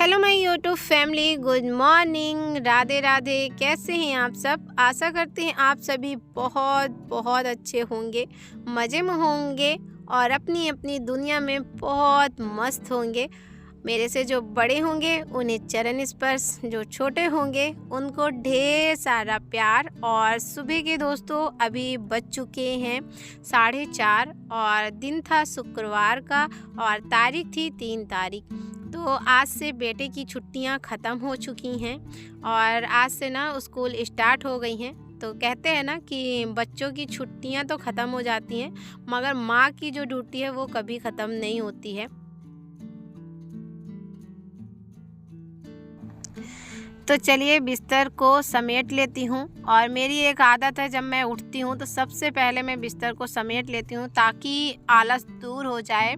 Hello my YouTube family, good morning, Radhe Radhe. कैसे हैं आप सब? आशा करते हैं आप सभी बहुत बहुत अच्छे होंगे, मज़े में होंगे और अपनी अपनी दुनिया में बहुत मस्त होंगे। मेरे से जो बड़े होंगे उन्हें चरण स्पर्श, जो छोटे होंगे उनको ढेर सारा प्यार। और सुबह के दोस्तों अभी बज चुके हैं 4:30 और दिन था शुक्रवार का और तारीख थी 3 तारीख। तो आज से बेटे की छुट्टियां ख़त्म हो चुकी हैं और आज से ना स्कूल स्टार्ट हो गई हैं। तो कहते हैं ना कि बच्चों की छुट्टियां तो ख़त्म हो जाती हैं मगर माँ की जो ड्यूटी है वो कभी ख़त्म नहीं होती है। तो चलिए बिस्तर को समेट लेती हूँ और मेरी एक आदत है, जब मैं उठती हूँ तो सबसे पहले मैं बिस्तर को समेट लेती हूँ ताकि आलस दूर हो जाए।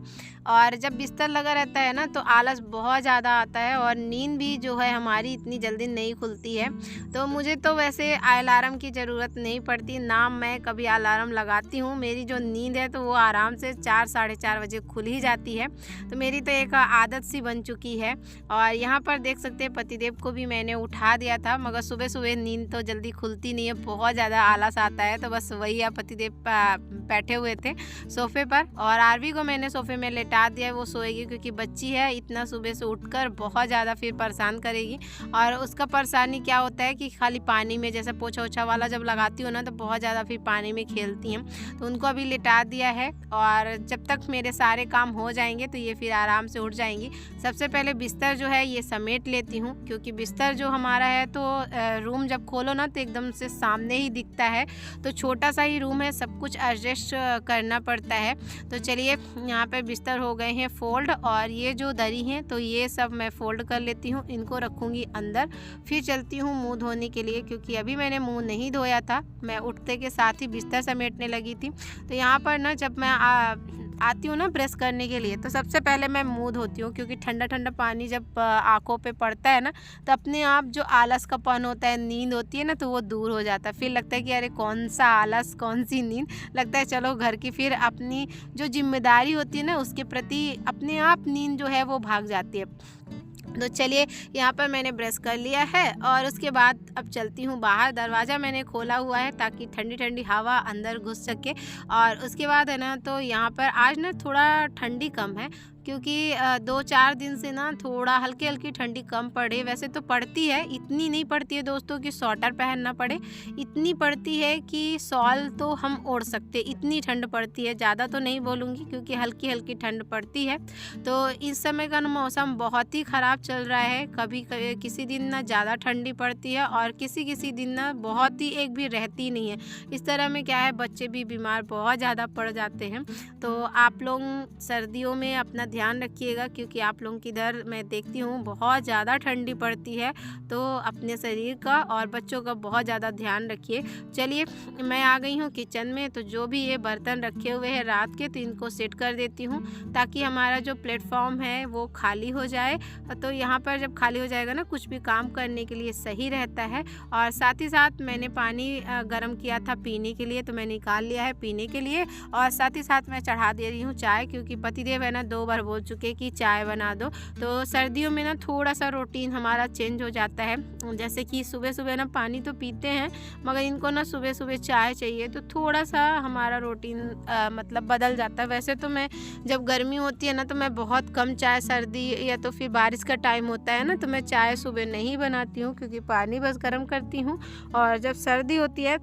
और जब बिस्तर लगा रहता है ना तो आलस बहुत ज़्यादा आता है और नींद भी जो है हमारी इतनी जल्दी नहीं खुलती है। तो मुझे तो वैसे अलार्म की ज़रूरत नहीं पड़ती, ना मैं कभी अलार्म लगाती हूँ। मेरी जो नींद है तो वो आराम से 4 साढ़े 4 बजे खुल ही जाती है। तो मेरी तो एक आदत सी बन चुकी है। और यहाँ पर देख सकते हैं पतिदेव को भी मैंने उठा दिया था मगर सुबह सुबह नींद तो जल्दी खुलती नहीं है, बहुत ज़्यादा आलस आता है। तो बस वही पतिदेव बैठे हुए थे सोफ़े पर और आरवी को मैंने सोफ़े में लेटा दिया है, वो सोएगी क्योंकि बच्ची है, इतना सुबह से उठकर बहुत ज़्यादा फिर परेशान करेगी। और उसका परेशानी क्या होता है कि खाली पानी में जैसे पोछा ओछा वाला जब लगाती हूँ ना तो बहुत ज़्यादा फिर पानी में खेलती हैं। तो उनको अभी लेटा दिया है और जब तक मेरे सारे काम हो जाएंगे तो ये फिर आराम से उठ जाएंगी। सबसे पहले बिस्तर जो है ये समेट लेती हूँ क्योंकि बिस्तर जो हमारा है तो रूम जब खोलो ना तो एकदम से सामने ही दिखता है। तो छोटा सा ही रूम है, सब कुछ एडजस्ट करना पड़ता है। तो चलिए यहाँ पे बिस्तर हो गए हैं फोल्ड और ये जो दरी हैं तो ये सब मैं फोल्ड कर लेती हूँ, इनको रखूँगी अंदर। फिर चलती हूँ मुंह धोने के लिए क्योंकि अभी मैंने मुंह नहीं धोया था, मैं उठते के साथ ही बिस्तर समेटने लगी थी। तो यहाँ पर ना जब मैं आती हूँ ना ब्रश करने के लिए तो सबसे पहले मैं मुंह धोती हूँ क्योंकि ठंडा ठंडा पानी जब आँखों पे पड़ता है ना तो अपने आप जो आलस का पन होता है, नींद होती है ना, तो वो दूर हो जाता है। फिर लगता है कि अरे कौन सा आलस, कौन सी नींद, लगता है चलो घर की फिर अपनी जो जिम्मेदारी होती है ना उसके प्रति अपने आप नींद जो है वो भाग जाती है। तो चलिए यहाँ पर मैंने ब्रश कर लिया है और उसके बाद अब चलती हूँ बाहर। दरवाज़ा मैंने खोला हुआ है ताकि ठंडी ठंडी हवा अंदर घुस सके। और उसके बाद है ना तो यहाँ पर आज ना थोड़ा ठंडी कम है क्योंकि 2-4 दिन से ना थोड़ा हल्की हल्की ठंडी कम पड़े। वैसे तो पड़ती है, इतनी नहीं पड़ती है दोस्तों कि स्वेटर पहनना पड़े, इतनी पड़ती है कि शॉल तो हम ओढ़ सकते, इतनी ठंड पड़ती है। ज़्यादा तो नहीं बोलूँगी क्योंकि हल्की हल्की ठंड पड़ती है। तो इस समय का मौसम बहुत ही ख़राब चल रहा है, कभी किसी दिन ना ज़्यादा ठंडी पड़ती है और किसी दिन ना बहुत ही एक भी रहती नहीं है। इस तरह में क्या है, बच्चे भी बीमार बहुत ज़्यादा पड़ जाते हैं। तो आप लोग सर्दियों में अपना ध्यान रखिएगा क्योंकि आप लोगों की इधर मैं देखती हूँ बहुत ज़्यादा ठंडी पड़ती है। तो अपने शरीर का और बच्चों का बहुत ज़्यादा ध्यान रखिए। चलिए मैं आ गई हूँ किचन में। तो जो भी ये बर्तन रखे हुए हैं रात के तो इनको सेट कर देती हूँ ताकि हमारा जो प्लेटफॉर्म है वो खाली हो जाए। तो यहाँ पर जब खाली हो जाएगा ना कुछ भी काम करने के लिए सही रहता है। और साथ ही साथ मैंने पानी गर्म किया था पीने के लिए, तो मैं निकाल लिया है पीने के लिए। और साथ ही साथ मैं चढ़ा दे रही हूँ चाय क्योंकि पतिदेव है ना 2 बार बोल चुके कि चाय बना दो। तो सर्दियों में ना थोड़ा सा रूटीन हमारा चेंज हो जाता है, जैसे कि सुबह सुबह ना पानी तो पीते हैं मगर इनको ना सुबह सुबह चाय चाहिए। तो थोड़ा सा हमारा रूटीन मतलब बदल जाता है। वैसे तो मैं जब गर्मी होती है ना तो मैं बहुत कम चाय, सर्दी या तो फिर बारिश का टाइम होता है ना तो मैं चाय सुबह नहीं बनाती हूँ क्योंकि पानी बस गर्म करती हूँ। और जब सर्दी होती है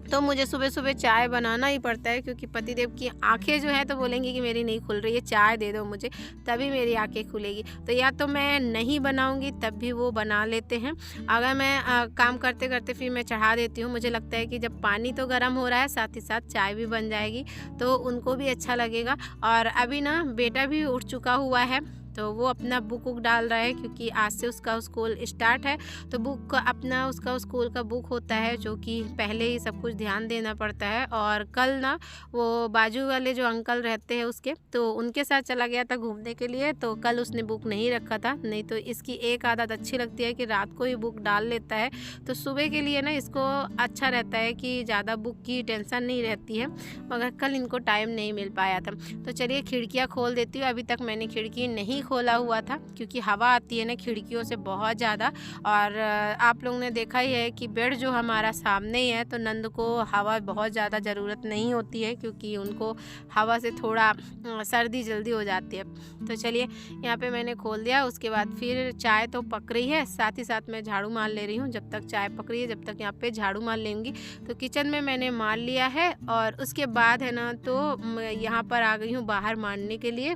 तो मुझे सुबह सुबह चाय बनाना ही पड़ता है क्योंकि पतिदेव की आंखें जो है तो बोलेंगे कि मेरी नहीं खुल रही है, चाय दे दो मुझे तभी मेरी आंखें खुलेगी। तो या तो मैं नहीं बनाऊंगी तब भी वो बना लेते हैं। अगर मैं काम करते करते फिर मैं चढ़ा देती हूँ, मुझे लगता है कि जब पानी तो गर्म हो रहा है साथ ही साथ चाय भी बन जाएगी तो उनको भी अच्छा लगेगा। और अभी ना बेटा भी उठ चुका हुआ है तो वो अपना बुक डाल रहा है क्योंकि आज से उसका स्कूल स्टार्ट है। तो बुक अपना उसका स्कूल का बुक होता है जो कि पहले ही सब कुछ ध्यान देना पड़ता है। और कल ना वो बाजू वाले जो अंकल रहते हैं उसके तो उनके साथ चला गया था घूमने के लिए, तो कल उसने बुक नहीं रखा था। नहीं तो इसकी एक आदत अच्छी लगती है कि रात को ही बुक डाल लेता है तो सुबह के लिए ना इसको अच्छा रहता है कि ज़्यादा बुक की टेंशन नहीं रहती है। मगर कल इनको टाइम नहीं मिल पाया था। तो चलिए खिड़कियाँ खोल देती हूँ, अभी तक मैंने खिड़की नहीं खोला हुआ था क्योंकि हवा आती है ना खिड़कियों से बहुत ज़्यादा। और आप लोगों ने देखा ही है कि बेड जो हमारा सामने ही है, तो नंद को हवा बहुत ज़्यादा ज़रूरत नहीं होती है क्योंकि उनको हवा से थोड़ा सर्दी जल्दी हो जाती है। तो चलिए यहाँ पे मैंने खोल दिया। उसके बाद फिर चाय तो पक रही है, साथ ही साथ मैं झाड़ू मार ले रही हूँ। जब तक चाय पक रही है जब तक यहाँ पे झाड़ू मार लेंगी। तो किचन में मैंने मार लिया है और उसके बाद है ना तो यहाँ पर आ गई हूँ बाहर मारने के लिए।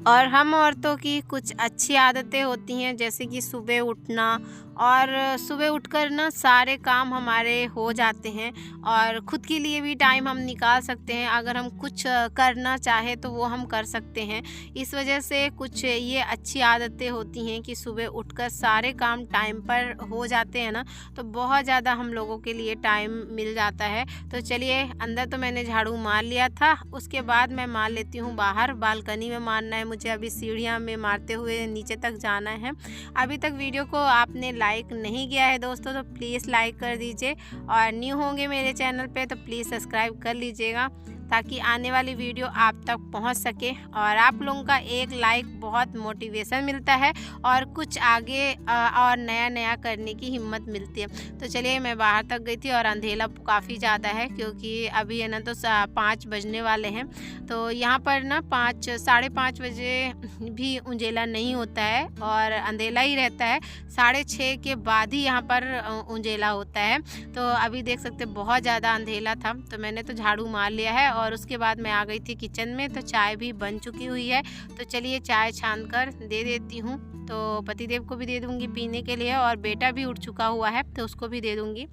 और हम औरतों की कुछ अच्छी आदतें होती हैं, जैसे कि सुबह उठना, और सुबह उठकर ना सारे काम हमारे हो जाते हैं और ख़ुद के लिए भी टाइम हम निकाल सकते हैं। अगर हम कुछ करना चाहें तो वो हम कर सकते हैं। इस वजह से कुछ ये अच्छी आदतें होती हैं कि सुबह उठकर सारे काम टाइम पर हो जाते हैं ना, तो बहुत ज़्यादा हम लोगों के लिए टाइम मिल जाता है। तो चलिए, अंदर तो मैंने झाड़ू मार लिया था, उसके बाद मैं मार लेती हूँ बाहर। बालकनी में मारना है मुझे, अभी सीढ़ियाँ में मारते हुए नीचे तक जाना है। अभी तक वीडियो को आपने लाइक नहीं किया है दोस्तों तो प्लीज़ लाइक कर दीजिए, और न्यू होंगे मेरे चैनल पे तो प्लीज़ सब्सक्राइब कर लीजिएगा ताकि आने वाली वीडियो आप तक पहुंच सके। और आप लोगों का एक लाइक बहुत मोटिवेशन मिलता है और कुछ आगे और नया नया करने की हिम्मत मिलती है। तो चलिए, मैं बाहर तक गई थी और अंधेरा काफ़ी ज़्यादा है क्योंकि अभी है ना तो 5 बजने वाले हैं। तो यहाँ पर ना 5 साढ़े 5 बजे भी उंजेला नहीं होता है और अंधेरा ही रहता है। 6:30 के बाद ही यहाँ पर उंजेला होता है। तो अभी देख सकते बहुत ज़्यादा अंधेरा था, तो मैंने तो झाड़ू मार लिया है और उसके बाद मैं आ गई थी किचन में। तो चाय भी बन चुकी हुई है, तो चलिए चाय छान कर दे देती हूँ। तो पतिदेव को भी दे दूँगी पीने के लिए, और बेटा भी उठ चुका हुआ है तो उसको भी दे दूँगी।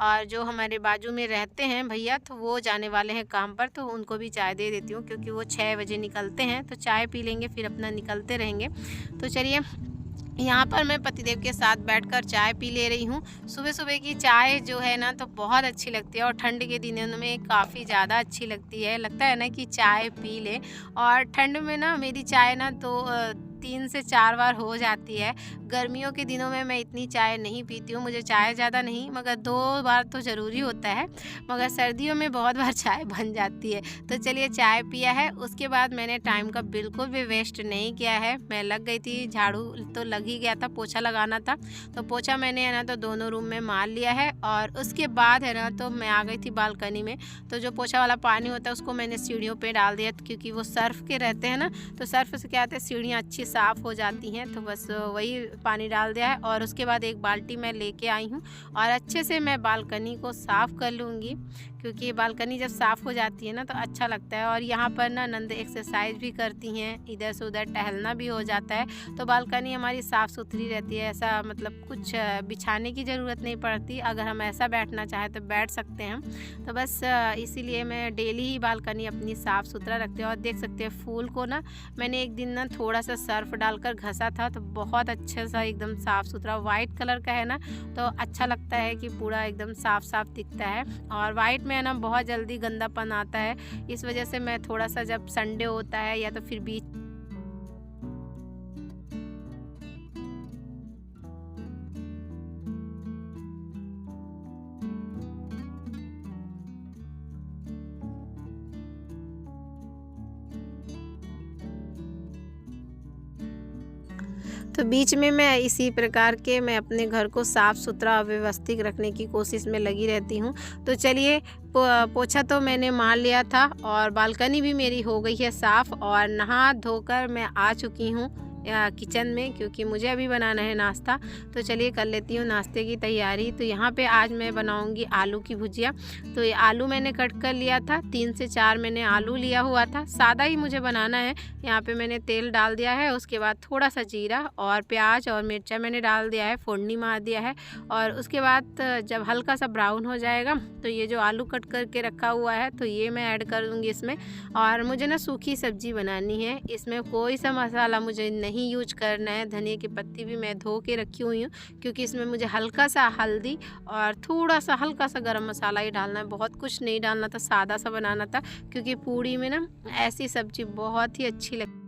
और जो हमारे बाजू में रहते हैं भैया, तो वो जाने वाले हैं काम पर, तो उनको भी चाय दे देती हूँ क्योंकि वो 6 बजे निकलते हैं। तो चाय पी लेंगे फिर अपना निकलते रहेंगे। तो चलिए, यहाँ पर मैं पतिदेव के साथ बैठकर चाय पी ले रही हूँ। सुबह सुबह की चाय जो है ना तो बहुत अच्छी लगती है और ठंड के दिनों में काफ़ी ज़्यादा अच्छी लगती है। लगता है ना कि चाय पी ले। और ठंड में ना मेरी चाय ना तो 3 से 4 बार हो जाती है। गर्मियों के दिनों में मैं इतनी चाय नहीं पीती हूँ, मुझे चाय ज़्यादा नहीं मगर 2 बार तो ज़रूरी होता है, मगर सर्दियों में बहुत बार चाय बन जाती है। तो चलिए, चाय पिया है, उसके बाद मैंने टाइम का बिल्कुल भी वेस्ट नहीं किया है। मैं लग गई थी, झाड़ू तो लग ही गया था, पोछा लगाना था, तो पोछा मैंने है ना तो दोनों रूम में मार लिया है। और उसके बाद है ना तो मैं आ गई थी बालकनी में। तो जो पोछा वाला पानी होता है उसको मैंने सीढ़ियों पे डाल दिया क्योंकि वो सर्फ़ के रहते हैं ना, तो सर्फ़ से क्या होता है सीढ़ियाँ अच्छी साफ़ हो जाती हैं। तो बस वही पानी डाल दिया है और उसके बाद एक बाल्टी मैं लेके आई हूँ और अच्छे से मैं बालकनी को साफ़ कर लूँगी क्योंकि बालकनी जब साफ़ हो जाती है ना तो अच्छा लगता है। और यहाँ पर ना नंद एक्सरसाइज भी करती हैं, इधर से उधर टहलना भी हो जाता है। तो बालकनी हमारी साफ़ सुथरी रहती है, ऐसा मतलब कुछ बिछाने की ज़रूरत नहीं पड़ती। अगर हम ऐसा बैठना चाहें तो बैठ सकते हैं हम। तो बस इसीलिए मैं डेली ही बालकनी अपनी साफ़ सुथरा रखती हूँ। और देख सकते हैं फूल को ना मैंने एक दिन ना थोड़ा सा सर्फ डालकर घसा था तो बहुत अच्छा सा एकदम साफ़ सुथरा वाइट कलर का है ना, तो अच्छा लगता है कि पूरा एकदम साफ़ साफ़ दिखता है। और वाइट में ना बहुत जल्दी गंदापन आता है, इस वजह से मैं थोड़ा सा जब संडे होता है या तो फिर बीच तो बीच में मैं इसी प्रकार के मैं अपने घर को साफ़ सुथरा व्यवस्थित रखने की कोशिश में लगी रहती हूँ। तो चलिए, पोछा तो मैंने मार लिया था और बालकनी भी मेरी हो गई है साफ़ और नहा धोकर मैं आ चुकी हूँ किचन में क्योंकि मुझे अभी बनाना है नाश्ता। तो चलिए कर लेती हूँ नाश्ते की तैयारी। तो यहाँ पे आज मैं बनाऊँगी आलू की भुजिया। तो ये आलू मैंने कट कर लिया था, 3 से 4 मैंने आलू लिया हुआ था, सादा ही मुझे बनाना है। यहाँ पे मैंने तेल डाल दिया है, उसके बाद थोड़ा सा जीरा और प्याज और मिर्चा मैंने डाल दिया है, फोड़नी मार दिया है। और उसके बाद जब हल्का सा ब्राउन हो जाएगा तो ये जो आलू कट करके रखा हुआ है तो ये मैं ऐड कर दूँगी इसमें। और मुझे ना सूखी सब्जी बनानी है, इसमें कोई सा मसाला मुझे नहीं यूज करना है। धनिया की पत्ती भी मैं धो के रखी हुई हूँ क्योंकि इसमें मुझे हल्का सा हल्दी और थोड़ा सा हल्का सा गरम मसाला ही डालना है, बहुत कुछ नहीं डालना था, सादा सा बनाना था क्योंकि पूड़ी में ना ऐसी सब्जी बहुत ही अच्छी लगती।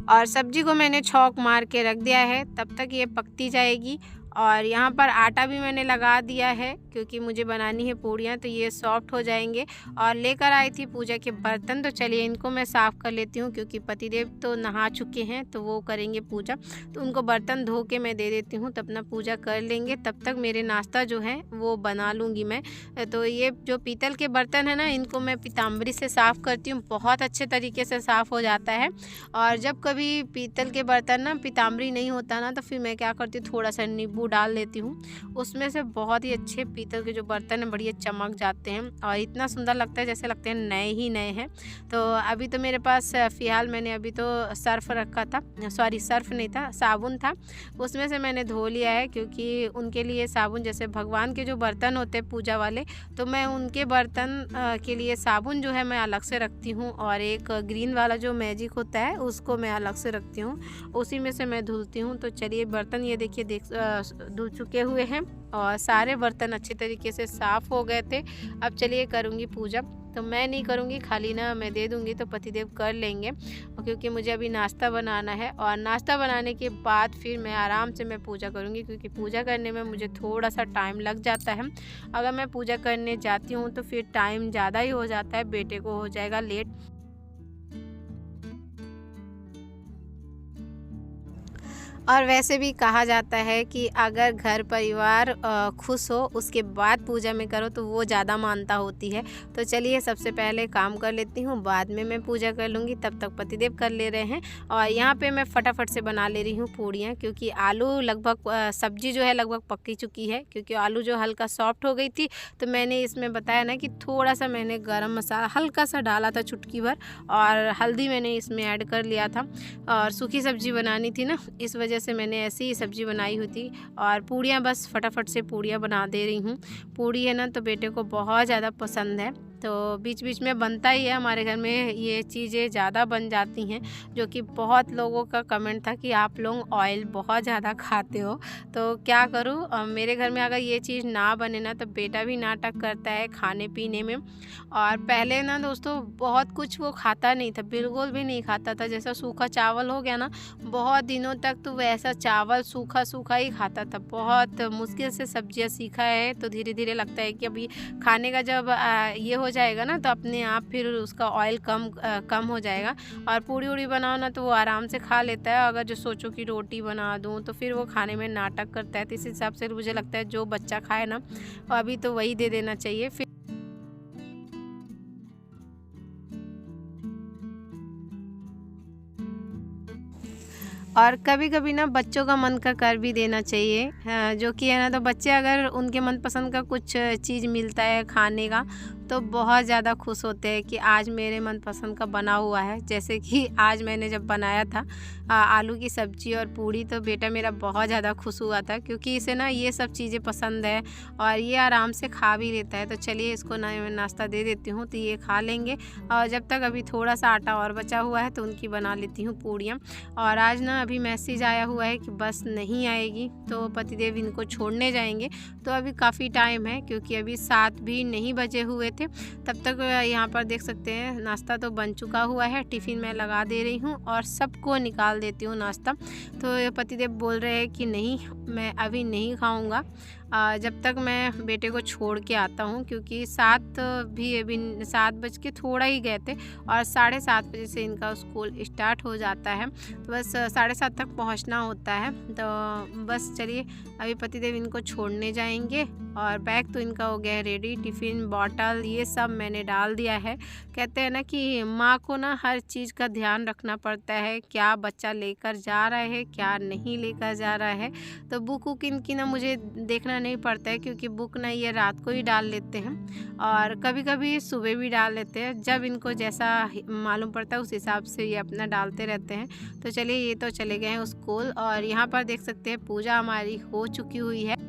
और सब्जी को मैंने छौंक मार के रख दिया है, तब तक ये पकती जाएगी। और यहाँ पर आटा भी मैंने लगा दिया है क्योंकि मुझे बनानी है पूड़ियाँ, तो ये सॉफ्ट हो जाएंगे। और लेकर आई थी पूजा के बर्तन, तो चलिए इनको मैं साफ़ कर लेती हूँ क्योंकि पतिदेव तो नहा चुके हैं तो वो करेंगे पूजा, तो उनको बर्तन धो के मैं दे देती हूँ, तो अपना पूजा कर लेंगे। तब तक मेरे नाश्ता जो है वो बना लूँगी मैं। तो ये जो पीतल के बर्तन है ना, इनको मैं पीताम्बरी से साफ़ करती हूँ, बहुत अच्छे तरीके से साफ़ हो जाता है। और जब कभी पीतल के बर्तन ना पीताम्बरी नहीं होता ना, तो फिर मैं क्या करती हूँ, थोड़ा सा नींबू डाल लेती हूँ, उसमें से बहुत ही अच्छे पीतल के जो बर्तन हैं बढ़िया चमक जाते हैं और इतना सुंदर लगता है जैसे लगते हैं नए ही नए हैं। तो अभी तो मेरे पास फ़िलहाल मैंने अभी तो सर्फ़ रखा था, सॉरी सर्फ़ नहीं था, साबुन था, उसमें से मैंने धो लिया है क्योंकि उनके लिए साबुन, जैसे भगवान के जो बर्तन होते हैं पूजा वाले, तो मैं उनके बर्तन के लिए साबुन जो है मैं अलग से रखती हूँ और एक ग्रीन वाला जो मैजिक होता है उसको मैं अलग से रखती हूँ, उसी में से मैं धुलती हूँ। तो चलिए बर्तन ये देखिए धुल चुके हुए हैं और सारे बर्तन अच्छे तरीके से साफ़ हो गए थे। अब चलिए करूँगी पूजा, तो मैं नहीं करूँगी, खाली ना मैं दे दूँगी तो पतिदेव कर लेंगे, क्योंकि मुझे अभी नाश्ता बनाना है और नाश्ता बनाने के बाद फिर मैं आराम से मैं पूजा करूँगी, क्योंकि पूजा करने में मुझे थोड़ा सा टाइम लग जाता है। अगर मैं पूजा करने जाती हूँ तो फिर टाइम ज़्यादा ही हो जाता है, बेटे को हो जाएगा लेट। और वैसे भी कहा जाता है कि अगर घर परिवार खुश हो उसके बाद पूजा में करो तो वो ज़्यादा मानता होती है। तो चलिए सबसे पहले काम कर लेती हूँ, बाद में मैं पूजा कर लूँगी, तब तक पतिदेव कर ले रहे हैं। और यहाँ पे मैं फटाफट से बना ले रही हूँ पूड़ियाँ, क्योंकि आलू लगभग सब्जी जो है लगभग पक चुकी है, क्योंकि आलू जो हल्का सॉफ्ट हो गई थी। तो मैंने इसमें बताया ना कि थोड़ा सा मैंने गरम मसाला हल्का सा डाला था, चुटकी भर, और हल्दी मैंने इसमें ऐड कर लिया था। और सूखी सब्जी बनानी थी ना, इस वजह से मैंने ऐसी ही सब्जी बनाई हुई थी। और पूड़ियाँ बस फटाफट से पूड़ियाँ बना दे रही हूँ। पूड़ी है ना तो बेटे को बहुत ज़्यादा पसंद है, तो बीच बीच में बनता ही है हमारे घर में, ये चीज़ें ज़्यादा बन जाती हैं, जो कि बहुत लोगों का कमेंट था कि आप लोग ऑयल बहुत ज़्यादा खाते हो। तो क्या करूँ, मेरे घर में अगर ये चीज़ ना बने ना तो बेटा भी नाटक करता है खाने पीने में। और पहले ना दोस्तों बहुत कुछ वो खाता नहीं था, बिल्कुल भी नहीं खाता था। जैसा सूखा चावल हो गया ना, बहुत दिनों तक तो वैसा चावल सूखा सूखा ही खाता था। बहुत मुश्किल से सब्जियां सीखा है, तो धीरे धीरे लगता है कि अभी खाने का जब ये हो जाएगा ना तो अपने आप फिर उसका ऑयल कम हो जाएगा। और पूड़ी उड़ी बनाओ ना तो वो आराम से खा लेता है। अगर जो सोचो कि रोटी बना दूँ तो फिर वो खाने में नाटक करता है। तो इस हिसाब से मुझे लगता है जो बच्चा खाए ना अभी तो वही दे देना चाहिए। फिर और कभी-कभी ना बच्चों का मन का कर भी देना चाहिए, जो कि है ना, तो बच्चे अगर उनके मनपसंद का कुछ चीज़ मिलता है खाने का तो बहुत ज़्यादा खुश होते हैं कि आज मेरे मनपसंद का बना हुआ है। जैसे कि आज मैंने जब बनाया था आलू की सब्ज़ी और पूड़ी, तो बेटा मेरा बहुत ज़्यादा खुश हुआ था, क्योंकि इसे ना ये सब चीज़ें पसंद है और ये आराम से खा भी लेता है। तो चलिए इसको ना मैं नाश्ता दे देती हूँ तो ये खा लेंगे। और जब तक अभी थोड़ा सा आटा और बचा हुआ है तो उनकी बना लेती हूँ पूड़ियाँ। और आज ना अभी मैसेज आया हुआ है कि बस नहीं आएगी, तो पतिदेव इनको छोड़ने जाएंगे। तो अभी काफ़ी टाइम है, क्योंकि अभी 7 भी नहीं बजे हुए थे। तब तक यहाँ पर देख सकते हैं नाश्ता तो बन चुका हुआ है, टिफ़िन में लगा दे रही हूँ और सबको निकाल देती हूँ नाश्ता। तो पतिदेव बोल रहे हैं कि नहीं, मैं अभी नहीं खाऊंगा जब तक मैं बेटे को छोड़ के आता हूँ, क्योंकि 7 भी अभी 7 बज के थोड़ा ही गए थे और 7:30 बजे से इनका स्कूल स्टार्ट हो जाता है। तो बस 7:30 तक पहुँचना होता है। तो बस चलिए अभी पतिदेव इनको छोड़ने जाएंगे और बैग तो इनका हो गया है रेडी, टिफ़िन बॉटल ये सब मैंने डाल दिया है। कहते हैं ना कि माँ को ना हर चीज़ का ध्यान रखना पड़ता है, क्या बच्चा लेकर जा रहा है क्या नहीं लेकर जा रहा है। तो बुक वुक इनकी ना मुझे देखना नहीं पड़ता है, क्योंकि बुक ना ये रात को ही डाल लेते हैं और कभी कभी सुबह भी डाल लेते हैं। जब इनको जैसा मालूम पड़ता है उस हिसाब से ये अपना डालते रहते हैं। तो चलिए ये तो चले गए हैं स्कूल। और यहाँ पर देख सकते हैं पूजा हमारी हो चुकी हुई है।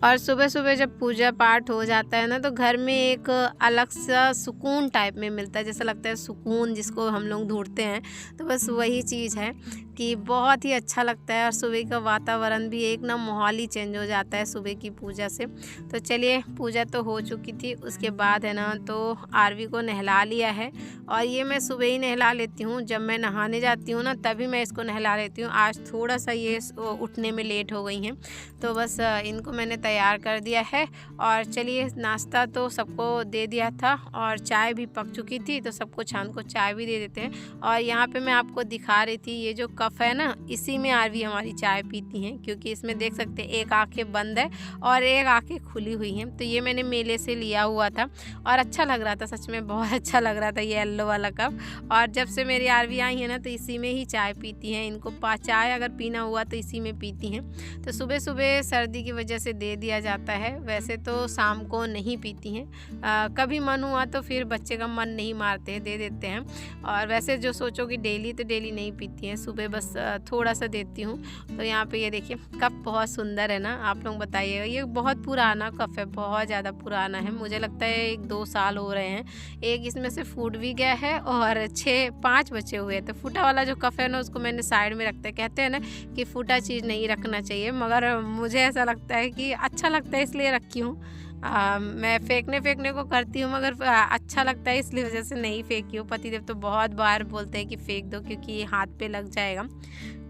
और सुबह सुबह जब पूजा पाठ हो जाता है ना तो घर में एक अलग सा सुकून टाइप में मिलता है, जैसा लगता है सुकून जिसको हम लोग ढूंढते हैं, तो बस वही चीज़ है कि बहुत ही अच्छा लगता है। और सुबह का वातावरण भी एक ना माहौल ही चेंज हो जाता है सुबह की पूजा से। तो चलिए, पूजा तो हो चुकी थी, उसके बाद है ना तो आरवी को नहला लिया है। और ये मैं सुबह ही नहला लेती हूँ, जब मैं नहाने जाती हूँ ना तभी मैं इसको नहला लेती हूँ। आज थोड़ा सा ये उठने में लेट हो गई हैं, तो बस इनको मैंने तैयार कर दिया है। और चलिए, नाश्ता तो सबको दे दिया था और चाय भी पक चुकी थी, तो सबको शाम को चाय भी दे देते हैं। और यहाँ पे मैं आपको दिखा रही थी, ये जो कप है ना, इसी में आरवी हमारी चाय पीती हैं, क्योंकि इसमें देख सकते हैं एक आंखें बंद है और एक आंखें खुली हुई हैं। तो ये मैंने मेले से लिया हुआ था और अच्छा लग रहा था, सच में बहुत अच्छा लग रहा था ये येलो वाला कप। और जब से मेरी आरवी आई है ना तो इसी में ही चाय पीती हैं। इनको चाय अगर पीना हुआ तो इसी में पीती हैं। तो सुबह सुबह सर्दी की वजह से दे दिया जाता है, वैसे तो शाम को नहीं पीती हैं। कभी मन हुआ तो फिर बच्चे का मन नहीं मारते, दे देते हैं। और वैसे जो सोचो कि डेली तो डेली नहीं पीती हैं, सुबह बस थोड़ा सा देती हूँ। तो यहाँ पे ये देखिए, कप बहुत सुंदर है ना, आप लोग बताइएगा। ये बहुत पुराना कप है, बहुत ज़्यादा पुराना है, मुझे लगता है 1-2 साल हो रहे हैं। एक इसमें से फूट भी गया है और 6-5 बचे हुए हैं। तो फूटा वाला जो कप है ना, उसको मैंने साइड में रखता है। कहते हैं ना कि फूटा चीज़ नहीं रखना चाहिए, मगर मुझे ऐसा लगता है कि अच्छा लगता है इसलिए रखी हूँ। मैं फेंकने को करती हूँ, मगर अच्छा लगता है इसलिए वजह से नहीं फेंकी हूँ। पतिदेव तो बहुत बार बोलते हैं कि फेंक दो क्योंकि ये हाथ पे लग जाएगा।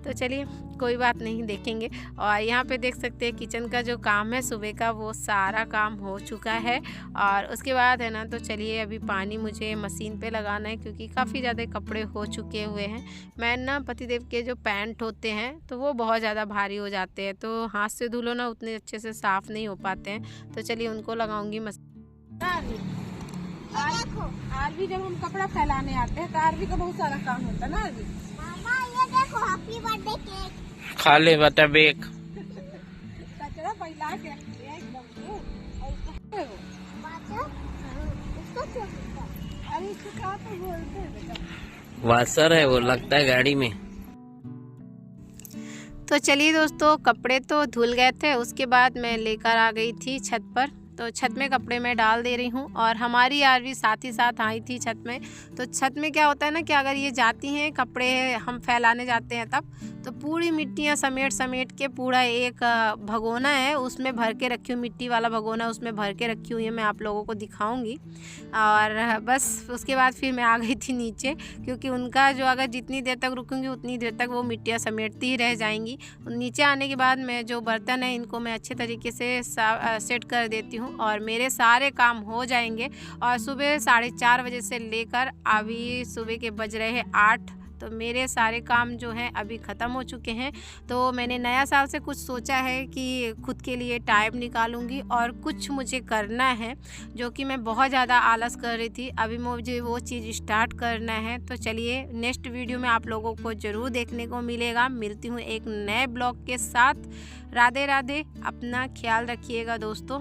तो चलिए, कोई बात नहीं, देखेंगे। और यहाँ पे देख सकते हैं किचन का जो काम है सुबह का, वो सारा काम हो चुका है। और उसके बाद है ना तो चलिए, अभी पानी मुझे मशीन पे लगाना है, क्योंकि काफ़ी ज़्यादा कपड़े हो चुके हुए हैं। मैं ना पतिदेव के जो पैंट होते हैं तो वो बहुत ज़्यादा भारी हो जाते हैं, तो हाथ से धुलो ना उतने अच्छे से साफ़ नहीं हो पाते हैं। तो चलिए, उनको लगाऊंगी मशीन। आरवी जब हम कपड़ा फैलाने आते हैं तो आरवी का बहुत सारा काम होता है ना। आरवी, ये देखो, हैप्पी बर्थडे केक खा ले, बता बेक कचरा फैला के रख दिया एकदम। अरे इसको क्या तो बोलते हैं बेटा, वाशर है वो, लगता है गाड़ी में। तो चलिए दोस्तों, कपड़े तो धुल गए थे, उसके बाद मैं लेकर आ गई थी छत पर। तो छत में कपड़े मैं डाल दे रही हूँ और हमारी आरवी साथ ही साथ आई थी छत में। तो छत में क्या होता है ना कि अगर ये जाती हैं, कपड़े हम फैलाने जाते हैं तब, तो पूरी मिट्टियाँ समेट के पूरा एक भगोना है उसमें भर के रखी हूँ, मिट्टी वाला भगोना उसमें भर के रखी हुई है, मैं आप लोगों को दिखाऊंगी। और बस उसके बाद फिर मैं आ गई थी नीचे, क्योंकि उनका जो अगर जितनी देर तक रुकूंगी उतनी देर तक वो मिट्टियाँ समेटती ही रह जाएंगी। नीचे आने के बाद मैं जो बर्तन है इनको मैं अच्छे तरीके से सेट कर देती हूँ और मेरे सारे काम हो जाएंगे। और सुबह 4:30 बजे से लेकर अभी सुबह के बज रहे हैं 8, तो मेरे सारे काम जो हैं अभी ख़त्म हो चुके हैं। तो मैंने नया साल से कुछ सोचा है कि खुद के लिए टाइम निकालूंगी और कुछ मुझे करना है, जो कि मैं बहुत ज़्यादा आलस कर रही थी। अभी मुझे वो चीज़ स्टार्ट करना है। तो चलिए, नेक्स्ट वीडियो में आप लोगों को ज़रूर देखने को मिलेगा। मिलती हूँ एक नए ब्लॉग के साथ। राधे राधे, अपना ख्याल रखिएगा दोस्तों।